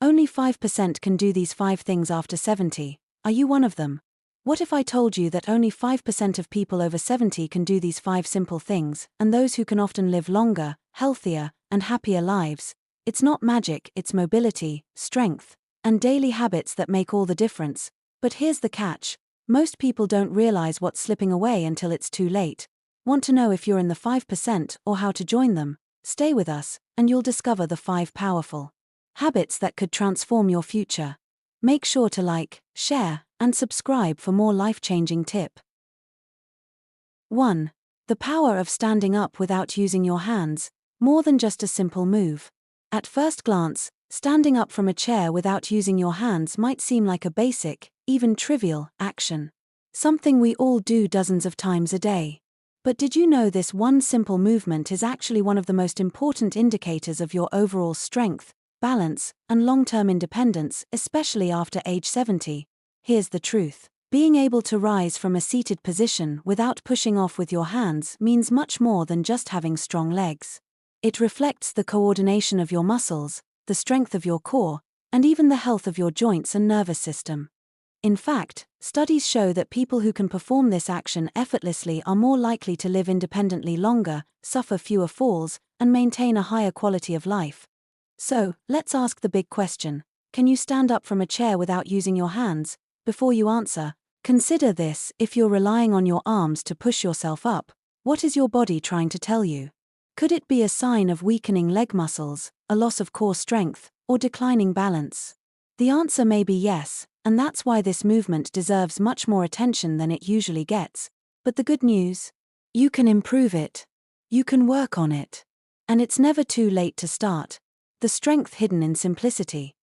Only 5% can do these 5 things after 70. Are you one of them? What if I told you that only 5% of people over 70 can do these 5 simple things, and those who can often live longer, healthier, and happier lives? It's not magic, it's mobility, strength, and daily habits that make all the difference. But here's the catch. Most people don't realize what's slipping away until it's too late. Want to know if you're in the 5% or how to join them? Stay with us, and you'll discover the 5 powerful habits that could transform your future. Make sure to like, share, and subscribe for more life-changing tip. 1. The power of standing up without using your hands, more than just a simple move. At first glance, standing up from a chair without using your hands might seem like a basic, even trivial, action. Something we all do dozens of times a day. But did you know this one simple movement is actually one of the most important indicators of your overall strength, balance, and long-term independence, especially after age 70? Here's the truth. Being able to rise from a seated position without pushing off with your hands means much more than just having strong legs. It reflects the coordination of your muscles, the strength of your core, and even the health of your joints and nervous system. In fact, studies show that people who can perform this action effortlessly are more likely to live independently longer, suffer fewer falls, and maintain a higher quality of life. So, let's ask the big question. Can you stand up from a chair without using your hands? Before you answer, consider this: if you're relying on your arms to push yourself up, what is your body trying to tell you? Could it be a sign of weakening leg muscles, a loss of core strength, or declining balance? The answer may be yes, and that's why this movement deserves much more attention than it usually gets. But the good news? You can improve it. You can work on it. And it's never too late to start. The strength hidden in simplicity.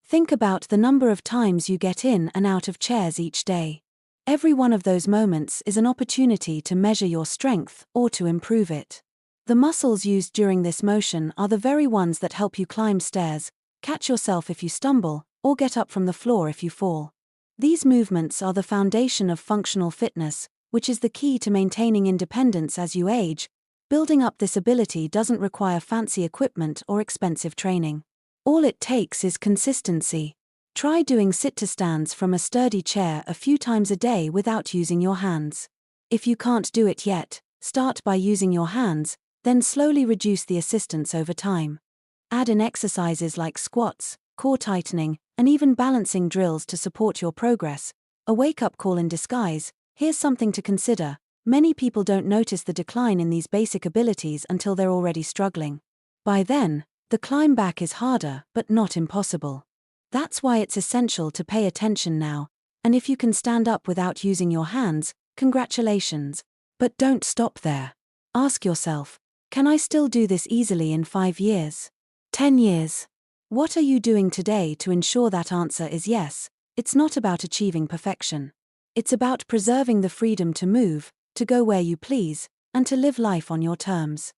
Think about the number of times you get in and out of chairs each day. Every one of those moments is an opportunity to measure your strength or to improve it. The muscles used during this motion are the very ones that help you climb stairs, catch yourself if you stumble, or get up from the floor if you fall. These movements are the foundation of functional fitness, which is the key to maintaining independence as you age. Building up this ability doesn't require fancy equipment or expensive training. All it takes is consistency. Try doing sit-to-stands from a sturdy chair a few times a day without using your hands. If you can't do it yet, start by using your hands, then slowly reduce the assistance over time. Add in exercises like squats, core tightening, and even balancing drills to support your progress. A wake-up call in disguise. Here's something to consider. Many people don't notice the decline in these basic abilities until they're already struggling. By then, the climb back is harder, but not impossible. That's why it's essential to pay attention now. And if you can stand up without using your hands, congratulations. But don't stop there. Ask yourself, can I still do this easily in 5 years? 10 years? What are you doing today to ensure that answer is yes? It's not about achieving perfection. It's about preserving the freedom to move, to go where you please, and to live life on your terms.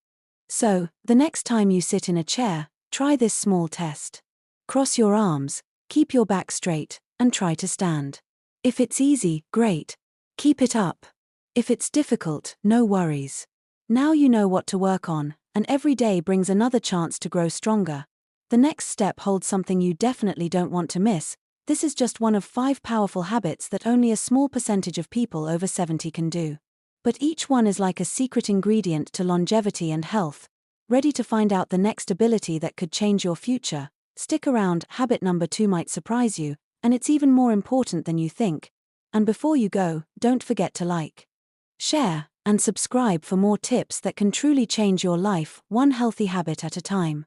So, the next time you sit in a chair, try this small test. Cross your arms, keep your back straight, and try to stand. If it's easy, great. Keep it up. If it's difficult, no worries. Now you know what to work on, and every day brings another chance to grow stronger. The next step holds something you definitely don't want to miss. This is just one of 5 powerful habits that only a small percentage of people over 70 can do. But each one is like a secret ingredient to longevity and health. Ready to find out the next ability that could change your future? Stick around, habit number 2 might surprise you, and it's even more important than you think. And before you go, don't forget to like, share, and subscribe for more tips that can truly change your life, one healthy habit at a time.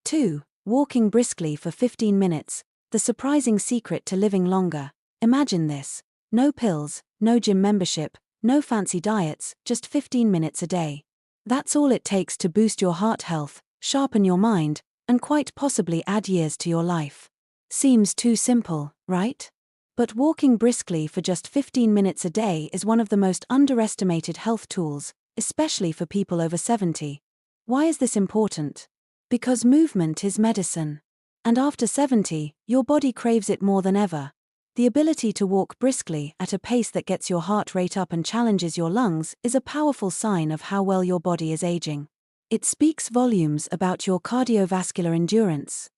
2. Walking briskly for 15 minutes, the surprising secret to living longer. Imagine this. No pills, no gym membership, no fancy diets, just 15 minutes a day. That's all it takes to boost your heart health, sharpen your mind, and quite possibly add years to your life. Seems too simple, right? But walking briskly for just 15 minutes a day is one of the most underestimated health tools, especially for people over 70. Why is this important? Because movement is medicine. And after 70, your body craves it more than ever. The ability to walk briskly at a pace that gets your heart rate up and challenges your lungs is a powerful sign of how well your body is aging. It speaks volumes about your cardiovascular endurance.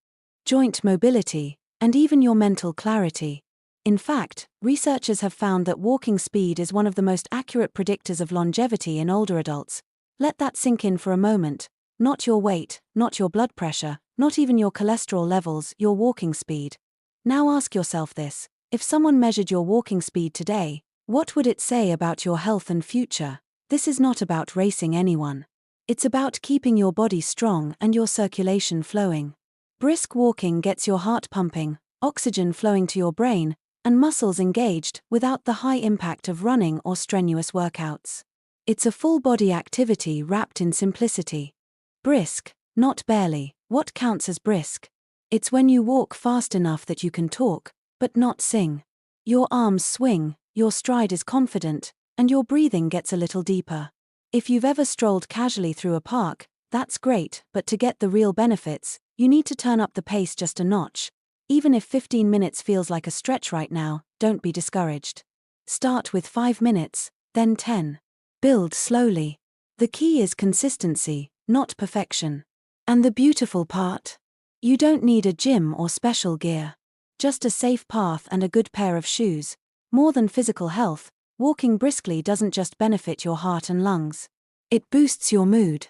joint mobility, and even your mental clarity. In fact, researchers have found that walking speed is one of the most accurate predictors of longevity in older adults. Let that sink in for a moment. Not your weight, not your blood pressure, not even your cholesterol levels, your walking speed. Now ask yourself this: if someone measured your walking speed today, what would it say about your health and future? This is not about racing anyone. It's about keeping your body strong and your circulation flowing. Brisk walking gets your heart pumping, oxygen flowing to your brain, and muscles engaged without the high impact of running or strenuous workouts. It's a full-body activity wrapped in simplicity. Brisk, not barely. What counts as brisk? It's when you walk fast enough that you can talk, but not sing. Your arms swing, your stride is confident, and your breathing gets a little deeper. If you've ever strolled casually through a park, that's great, but to get the real benefits, you need to turn up the pace just a notch. Even if 15 minutes feels like a stretch right now, don't be discouraged. Start with 5 minutes, then 10. Build slowly. The key is consistency, not perfection. And the beautiful part? You don't need a gym or special gear. Just a safe path and a good pair of shoes. More than physical health, walking briskly doesn't just benefit your heart and lungs. It boosts your mood,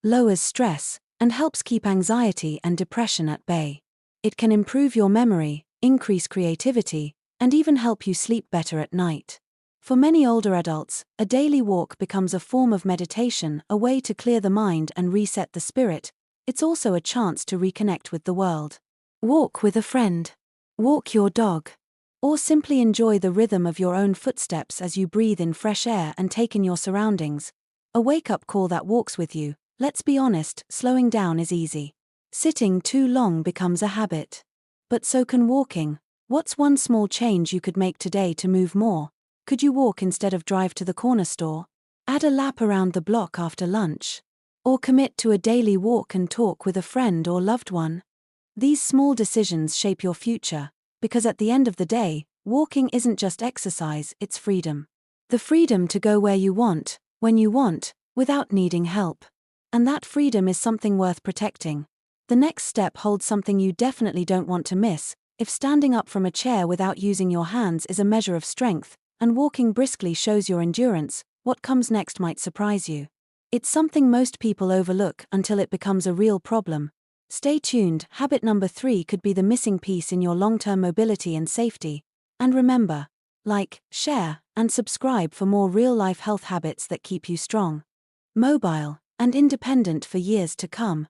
lowers stress, and helps keep anxiety and depression at bay. It can improve your memory, increase creativity, and even help you sleep better at night. For many older adults, a daily walk becomes a form of meditation, a way to clear the mind and reset the spirit. It's also a chance to reconnect with the world. Walk with a friend. Walk your dog. Or simply enjoy the rhythm of your own footsteps as you breathe in fresh air and take in your surroundings. A wake-up call that walks with you. Let's be honest, slowing down is easy. Sitting too long becomes a habit. But so can walking. What's one small change you could make today to move more? Could you walk instead of drive to the corner store? Add a lap around the block after lunch? Or commit to a daily walk and talk with a friend or loved one? These small decisions shape your future, because at the end of the day, walking isn't just exercise, it's freedom. The freedom to go where you want, when you want, without needing help. And that freedom is something worth protecting. The next step holds something you definitely don't want to miss. If standing up from a chair without using your hands is a measure of strength, and walking briskly shows your endurance, what comes next might surprise you. It's something most people overlook until it becomes a real problem. Stay tuned, habit number 3 could be the missing piece in your long-term mobility and safety. And remember, like, share, and subscribe for more real-life health habits that keep you strong, mobile, and independent for years to come.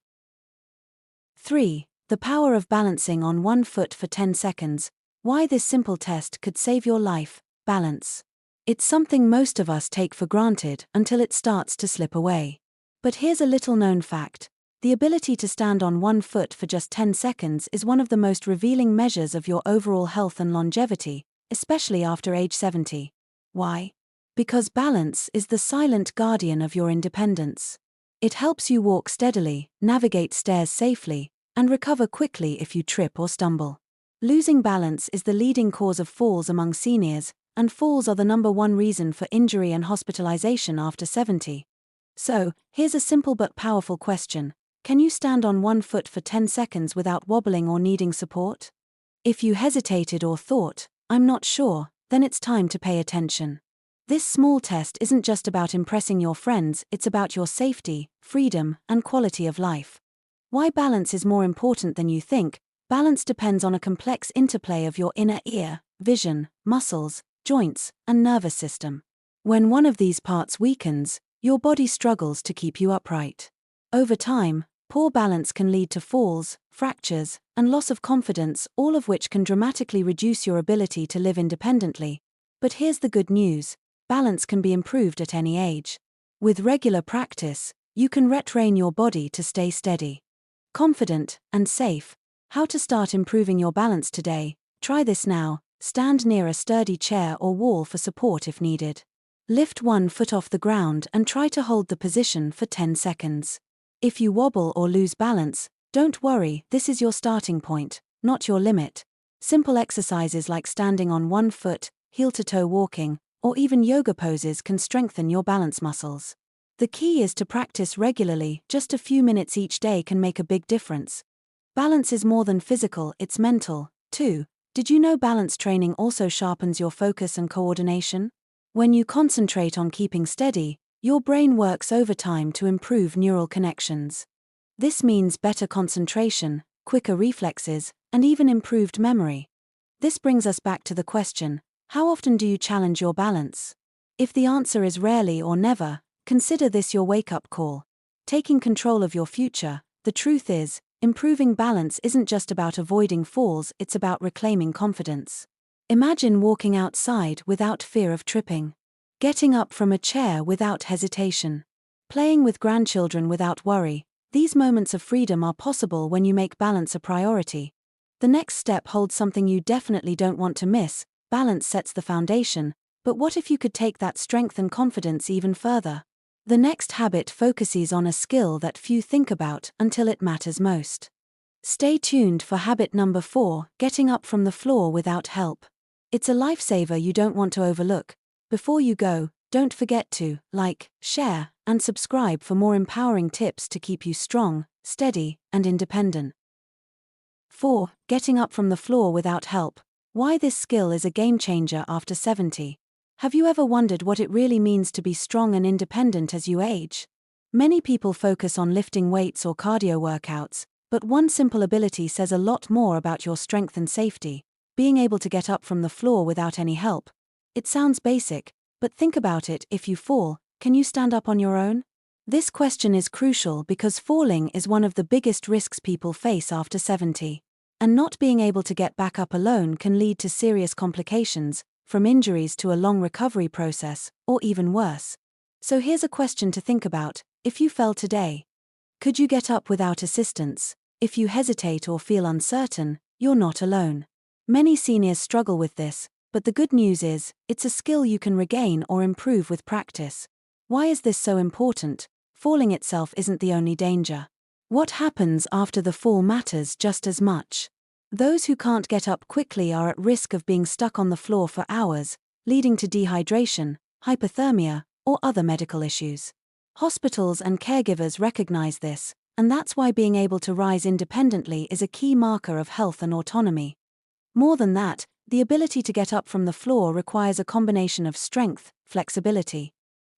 3. The power of balancing on one foot for 10 seconds. Why this simple test could save your life. Balance. It's something most of us take for granted until it starts to slip away. But here's a little-known fact. The ability to stand on one foot for just 10 seconds is one of the most revealing measures of your overall health and longevity, especially after age 70. Why? Because balance is the silent guardian of your independence. It helps you walk steadily, navigate stairs safely, and recover quickly if you trip or stumble. Losing balance is the leading cause of falls among seniors, and falls are the #1 reason for injury and hospitalization after 70. So, here's a simple but powerful question. Can you stand on one foot for 10 seconds without wobbling or needing support? If you hesitated or thought, "I'm not sure," then it's time to pay attention. This small test isn't just about impressing your friends, it's about your safety, freedom, and quality of life. Why balance is more important than you think. Balance depends on a complex interplay of your inner ear, vision, muscles, joints, and nervous system. When one of these parts weakens, your body struggles to keep you upright. Over time, poor balance can lead to falls, fractures, and loss of confidence, all of which can dramatically reduce your ability to live independently. But here's the good news: balance can be improved at any age. With regular practice, you can retrain your body to stay steady, confident, and safe. How to start improving your balance today? Try this now. Stand near a sturdy chair or wall for support if needed. Lift one foot off the ground and try to hold the position for 10 seconds. If you wobble or lose balance, don't worry, this is your starting point, not your limit. Simple exercises like standing on one foot, heel-to-toe walking, or even yoga poses can strengthen your balance muscles. The key is to practice regularly. Just a few minutes each day can make a big difference. Balance is more than physical, it's mental, too. Did you know balance training also sharpens your focus and coordination? When you concentrate on keeping steady, your brain works overtime to improve neural connections. This means better concentration, quicker reflexes, and even improved memory. This brings us back to the question, how often do you challenge your balance? If the answer is rarely or never, consider this your wake-up call. Taking control of your future, the truth is, improving balance isn't just about avoiding falls, it's about reclaiming confidence. Imagine walking outside without fear of tripping. Getting up from a chair without hesitation. Playing with grandchildren without worry. These moments of freedom are possible when you make balance a priority. The next step holds something you definitely don't want to miss. Balance sets the foundation, but what if you could take that strength and confidence even further? The next habit focuses on a skill that few think about until it matters most. Stay tuned for habit number 4, getting up from the floor without help. It's a lifesaver you don't want to overlook. Before you go, don't forget to like, share, and subscribe for more empowering tips to keep you strong, steady, and independent. 4. Getting up from the floor without help. Why this skill is a game changer after 70. Have you ever wondered what it really means to be strong and independent as you age? Many people focus on lifting weights or cardio workouts, but one simple ability says a lot more about your strength and safety: being able to get up from the floor without any help. It sounds basic, but think about it. If you fall, can you stand up on your own? This question is crucial because falling is one of the biggest risks people face after 70. And not being able to get back up alone can lead to serious complications, from injuries to a long recovery process, or even worse. So here's a question to think about: if you fell today, could you get up without assistance? If you hesitate or feel uncertain, you're not alone. Many seniors struggle with this, but the good news is, it's a skill you can regain or improve with practice. Why is this so important? Falling itself isn't the only danger. What happens after the fall matters just as much. Those who can't get up quickly are at risk of being stuck on the floor for hours, leading to dehydration, hypothermia, or other medical issues. Hospitals and caregivers recognize this, and that's why being able to rise independently is a key marker of health and autonomy. More than that, the ability to get up from the floor requires a combination of strength, flexibility,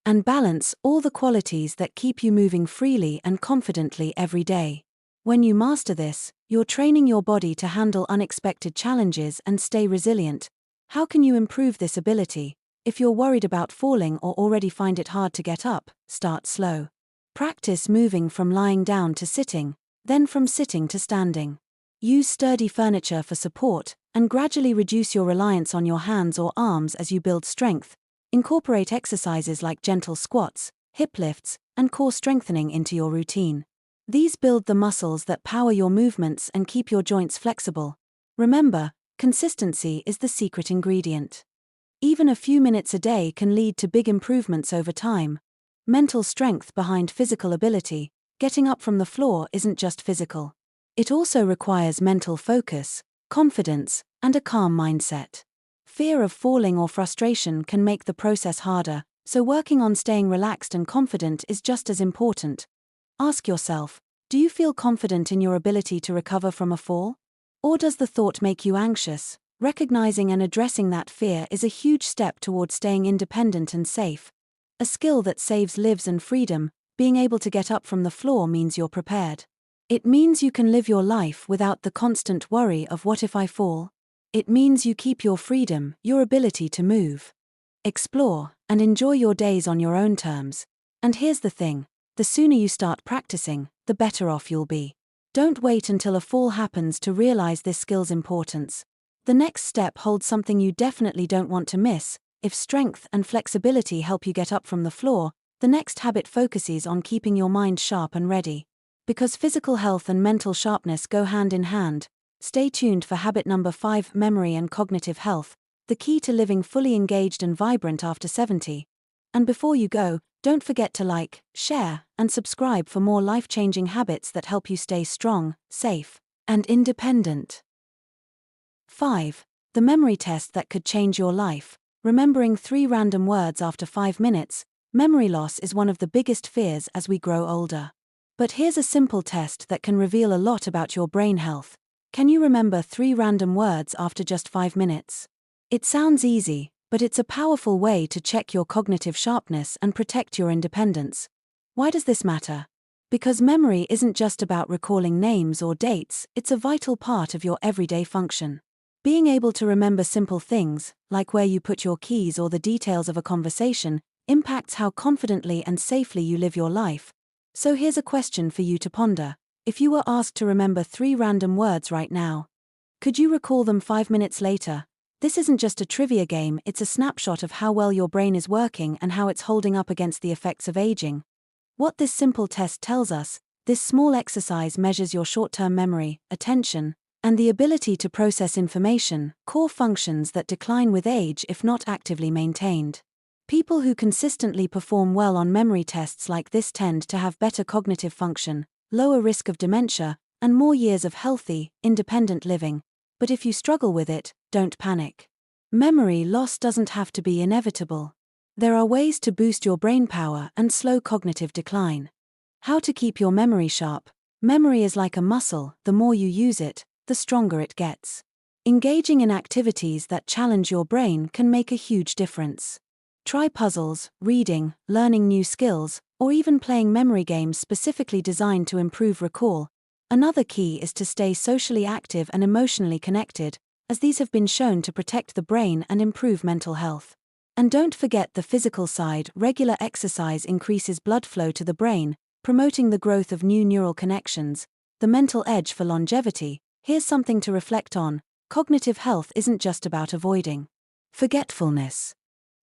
and balance, all the qualities that keep you moving freely and confidently every day. When you master this, you're training your body to handle unexpected challenges and stay resilient. How can you improve this ability? If you're worried about falling or already find it hard to get up, start slow. Practice moving from lying down to sitting, then from sitting to standing. Use sturdy furniture for support, and gradually reduce your reliance on your hands or arms as you build strength. Incorporate exercises like gentle squats, hip lifts, and core strengthening into your routine. These build the muscles that power your movements and keep your joints flexible. Remember, consistency is the secret ingredient. Even a few minutes a day can lead to big improvements over time. Mental strength behind physical ability. Getting up from the floor isn't just physical. It also requires mental focus, confidence, and a calm mindset. Fear of falling or frustration can make the process harder, so working on staying relaxed and confident is just as important. Ask yourself, do you feel confident in your ability to recover from a fall? Or does the thought make you anxious? Recognizing and addressing that fear is a huge step toward staying independent and safe. A skill that saves lives and freedom. Being able to get up from the floor means you're prepared. It means you can live your life without the constant worry of what if I fall? It means you keep your freedom, your ability to move, explore, and enjoy your days on your own terms. And here's the thing: the sooner you start practicing, the better off you'll be. Don't wait until a fall happens to realize this skill's importance. The next step holds something you definitely don't want to miss. If strength and flexibility help you get up from the floor, the next habit focuses on keeping your mind sharp and ready. Because physical health and mental sharpness go hand in hand, stay tuned for habit number 5, memory and cognitive health, the key to living fully engaged and vibrant after 70. And before you go, don't forget to like, share, and subscribe for more life-changing habits that help you stay strong, safe, and independent. 5. The memory test that could change your life. Remembering 3 random words after 5 minutes. Memory loss is one of the biggest fears as we grow older. But here's a simple test that can reveal a lot about your brain health. Can you remember 3 random words after just 5 minutes? It sounds easy, but it's a powerful way to check your cognitive sharpness and protect your independence. Why does this matter? Because memory isn't just about recalling names or dates, it's a vital part of your everyday function. Being able to remember simple things, like where you put your keys or the details of a conversation, impacts how confidently and safely you live your life. So here's a question for you to ponder. If you were asked to remember 3 random words right now, could you recall them 5 minutes later? This isn't just a trivia game, it's a snapshot of how well your brain is working and how it's holding up against the effects of aging. What this simple test tells us, this small exercise measures your short-term memory, attention, and the ability to process information, core functions that decline with age if not actively maintained. People who consistently perform well on memory tests like this tend to have better cognitive function, lower risk of dementia, and more years of healthy, independent living. But if you struggle with it, don't panic. Memory loss doesn't have to be inevitable. There are ways to boost your brain power and slow cognitive decline. How to keep your memory sharp? Memory is like a muscle, the more you use it, the stronger it gets. Engaging in activities that challenge your brain can make a huge difference. Try puzzles, reading, learning new skills, or even playing memory games specifically designed to improve recall. Another key is to stay socially active and emotionally connected, as these have been shown to protect the brain and improve mental health. And don't forget the physical side. Regular exercise increases blood flow to the brain, promoting the growth of new neural connections. The mental edge for longevity. Here's something to reflect on. Cognitive health isn't just about avoiding forgetfulness.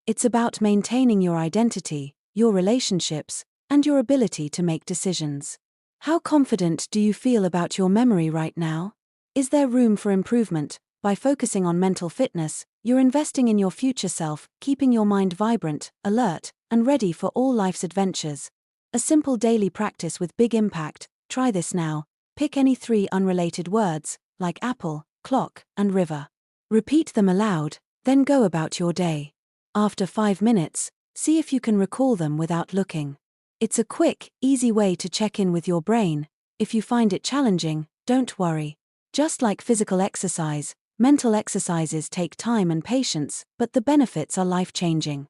It's about maintaining your identity, your relationships, and your ability to make decisions. How confident do you feel about your memory right now? Is there room for improvement? By focusing on mental fitness, you're investing in your future self, keeping your mind vibrant, alert, and ready for all life's adventures. A simple daily practice with big impact. Try this now. Pick any 3 unrelated words, like apple, clock, and river. Repeat them aloud, then go about your day. After 5 minutes, see if you can recall them without looking. It's a quick, easy way to check in with your brain. If you find it challenging, don't worry. Just like physical exercise, mental exercises take time and patience, but the benefits are life-changing.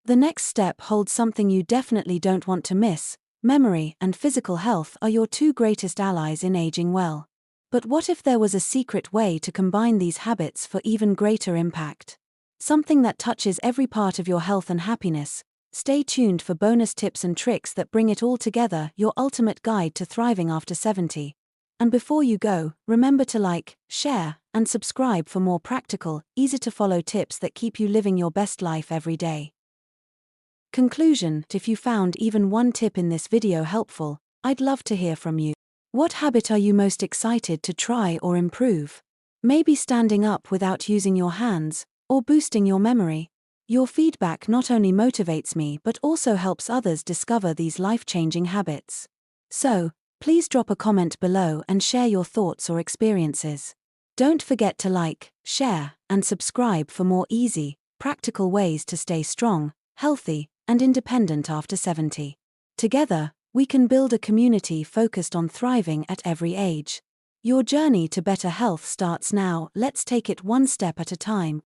The next step holds something you definitely don't want to miss. Memory and physical health are your 2 greatest allies in aging well. But what if there was a secret way to combine these habits for even greater impact? Something that touches every part of your health and happiness. Stay tuned for bonus tips and tricks that bring it all together, your ultimate guide to thriving after 70. And before you go, remember to like, share, and subscribe for more practical, easy-to-follow tips that keep you living your best life every day. Conclusion: if you found even one tip in this video helpful, I'd love to hear from you. What habit are you most excited to try or improve? Maybe standing up without using your hands, or boosting your memory. Your feedback not only motivates me but also helps others discover these life-changing habits. So, please drop a comment below and share your thoughts or experiences. Don't forget to like, share, and subscribe for more easy, practical ways to stay strong, healthy, and independent after 70. Together, we can build a community focused on thriving at every age. Your journey to better health starts now. Let's take it one step at a time.